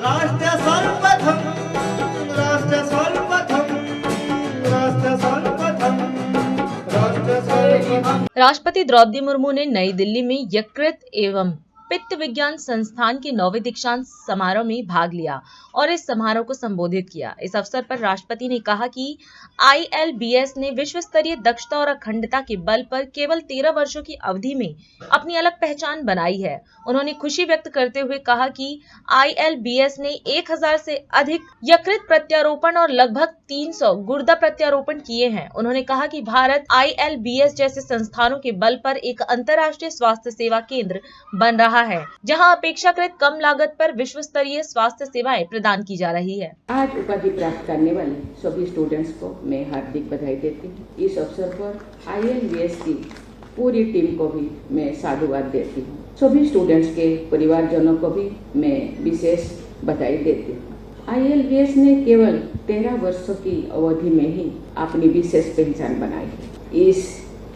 राष्ट्र सर्वप्रथम राष्ट्र सर्वप्रथम राष्ट्र सर्वप्रथम राष्ट्र सर्वप्रथम। राष्ट्रपति द्रौपदी मुर्मू ने नई दिल्ली में यकृत एवं पित्त विज्ञान संस्थान के 9वें दीक्षांत समारोह में भाग लिया और इस समारोह को संबोधित किया। इस अवसर पर राष्ट्रपति ने कहा कि ILBS ने विश्व स्तरीय दक्षता और अखंडता के बल पर केवल 13 वर्षों की अवधि में अपनी अलग पहचान बनाई है। उन्होंने खुशी व्यक्त करते हुए कहा कि ILBS ने 1000 से अधिक यकृत प्रत्यारोपण और लगभग 300 गुर्दा प्रत्यारोपण किए हैं। उन्होंने कहा कि भारत ILBS जैसे संस्थानों के बल पर एक अंतर्राष्ट्रीय स्वास्थ्य सेवा केंद्र बन रहा है, जहां अपेक्षाकृत कम लागत पर विश्व स्तरीय स्वास्थ्य सेवाएं प्रदान की जा रही है। आज उपाधि प्राप्त करने वाले सभी स्टूडेंट्स को मैं हार्दिक बधाई देती हूँ। इस अवसर पर ILBS की पूरी टीम को भी मैं साधुवाद देती हूँ। सभी स्टूडेंट्स के परिवारजनों को भी मैं विशेष बधाई देती हूँ। ILBS ने केवल 13 वर्षों की अवधि में ही अपनी विशेष पहचान बनाई है। इस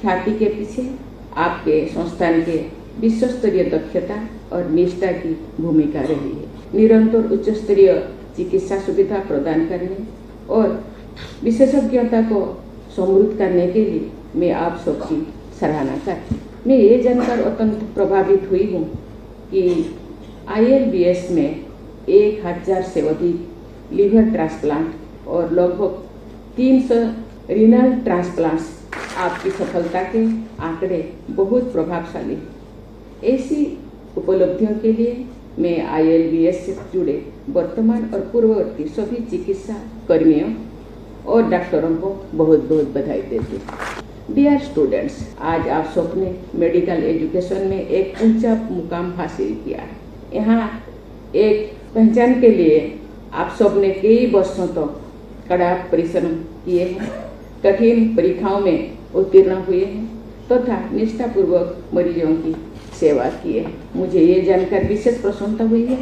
ख्याति के पीछे आपके संस्थान के विश्व स्तरीय दक्षता और निष्ठा की भूमिका रही है। निरंतर उच्च स्तरीय चिकित्सा सुविधा प्रदान करने और विशेषज्ञता को समृद्ध करने के लिए मैं आप सबकी सराहना करती हूँ। मैं ये जानकर अत्यंत प्रभावित हुई हूँ कि ILBS में 1000 से अधिक लीवर ट्रांसप्लांट और लगभग 300 रीनल ट्रांसप्लांट्स आपकी सफलता के आंकड़े बहुत प्रभावशाली हैं। ऐसी उपलब्धियों के लिए मैं ILBS से जुड़े वर्तमान और पूर्ववर्ती सभी चिकित्सा कर्मियों और डॉक्टरों को बहुत बहुत बधाई देती हूँ। डियर स्टूडेंट्स, आज आप सबने मेडिकल एजुकेशन में एक ऊंचा मुकाम हासिल किया है। यहाँ एक पहचान के लिए आप सबने कई वर्षों तक कड़ा परिश्रम किए हैं, कठिन परीक्षाओं में उत्तीर्ण हुए हैं तथा निष्ठापूर्वक मरीजों की सेवा की है। मुझे ये जानकर विशेष प्रसन्नता हुई है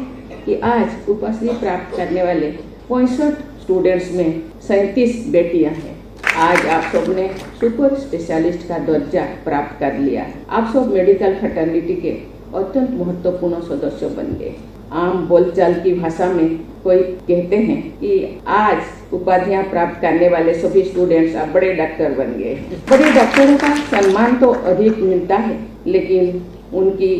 कि आज उपाधि प्राप्त करने वाले 65 स्टूडेंट्स में 37 बेटियां हैं। आज आप सब ने सुपर स्पेशलिस्ट का दर्जा प्राप्त कर लिया है। आप सब मेडिकल फ्रेटर्निटी के अत्यंत महत्वपूर्ण सदस्य बन गए। आम बोलचाल की भाषा में कोई कहते हैं कि आज उपाधियां प्राप्त करने वाले सभी स्टूडेंट्स अब बड़े डॉक्टर बन गए। बड़े डॉक्टरों का सम्मान तो अधिक मिलता है, लेकिन उनकी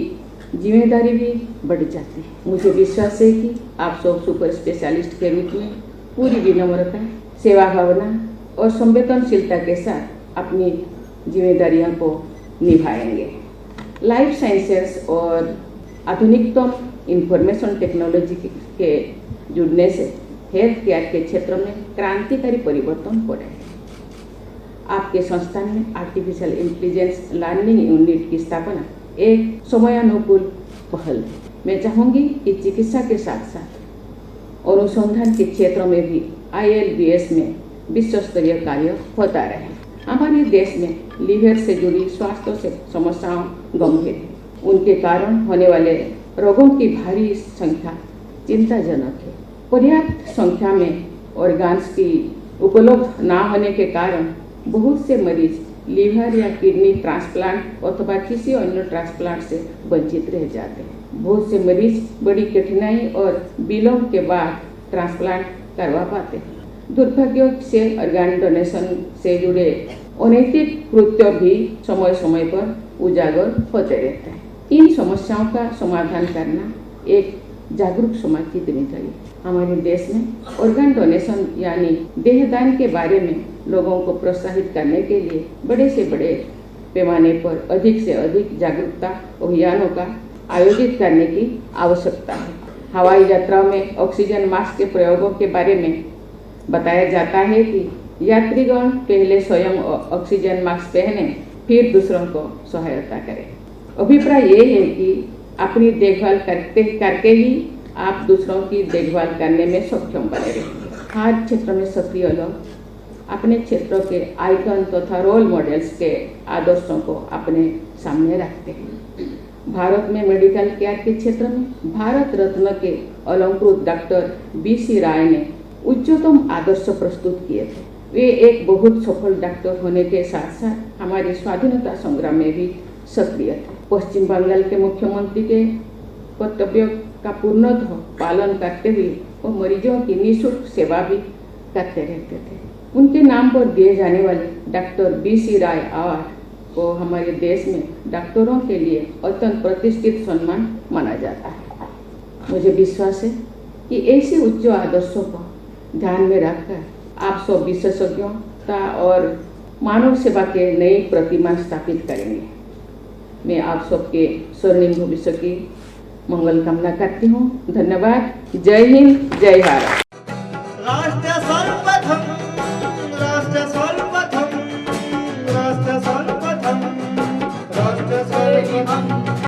जिम्मेदारी भी बढ़ जाती है। मुझे विश्वास है कि आप सब सुपर स्पेशलिस्ट के रूप में पूरी विनम्रता, सेवा भावना और संवेदनशीलता के साथ अपनी जिम्मेदारियों को निभाएंगे। लाइफ साइंसेस और आधुनिकतम इंफॉर्मेशन टेक्नोलॉजी के जुड़ने से हेल्थ केयर के क्षेत्र में क्रांतिकारी परिवर्तन हो रहे हैं। आपके संस्थान में आर्टिफिशियल इंटेलिजेंस लर्निंग यूनिट की स्थापना एक समयानुकूल पहल है। मैं चाहूँगी कि चिकित्सा के साथ साथ अनुसंधान के क्षेत्र में भी ILBS में विश्व स्तरीय कार्य होता रहे। हमारे देश में लीवर से जुड़ी स्वास्थ्य से समस्याओं गंभीर है। उनके कारण होने वाले रोगों की भारी संख्या चिंताजनक है। पर्याप्त संख्या में ऑर्गन्स की उपलब्ध न होने के कारण बहुत से मरीज लीवर या किडनी ट्रांसप्लांट अथवा किसी अन्य ट्रांसप्लांट से वंचित रह जाते हैं। बहुत से मरीज बड़ी कठिनाई और विलंब के बाद ट्रांसप्लांट करवा पाते हैं। दुर्भाग्य से ऑर्गन डोनेशन से जुड़े अनैतिक कृत्य भी समय समय पर उजागर होते रहते हैं। इन समस्याओं का समाधान करना एक जागरूक समाज की जिम्मेदारी है। हमारे देश में ऑर्गन डोनेशन यानी देहदान के बारे में लोगों को प्रोत्साहित करने के लिए बड़े से बड़े पैमाने पर अधिक से अधिक जागरूकता अभियानों का आयोजित करने की आवश्यकता है। हवाई यात्रा में ऑक्सीजन मास्क के प्रयोगों के बारे में बताया जाता है कि यात्रीगण पहले स्वयं ऑक्सीजन मास्क पहने, फिर दूसरों को सहायता करें। अभिप्राय ये है कि अपनी देखभाल करके ही आप दूसरों की देखभाल करने में सक्षम बने रहेंगे। हर क्षेत्र में सक्रिय लोग अपने क्षेत्रों के आइकन तथा रोल मॉडल्स के आदर्शों को अपने सामने रखते हैं। भारत में मेडिकल केयर के क्षेत्र में भारत रत्न के अलंकृत डॉक्टर BC राय ने उच्चतम आदर्श प्रस्तुत किए थे। वे एक बहुत सफल डॉक्टर होने के साथ साथ हमारी स्वाधीनता संग्राम में भी सक्रिय थे। पश्चिम बंगाल के मुख्यमंत्री के कर्तव्य का पूर्णतः पालन करते हुए वो मरीजों की निःशुल्क सेवा भी करते रहते थे। उनके नाम पर दिए जाने वाले डॉक्टर BC राय अवार्ड को हमारे देश में डॉक्टरों के लिए अत्यंत प्रतिष्ठित सम्मान माना जाता है। मुझे विश्वास है कि ऐसे उच्च आदर्शों को ध्यान में रखकर आप सब विशेषज्ञता और मानव सेवा के नई प्रतिमा स्थापित करेंगे। मैं आप सबके स्वर्णिम भविष्य की मंगल कामना करती हूँ। धन्यवाद। जय हिंद, जय भारत।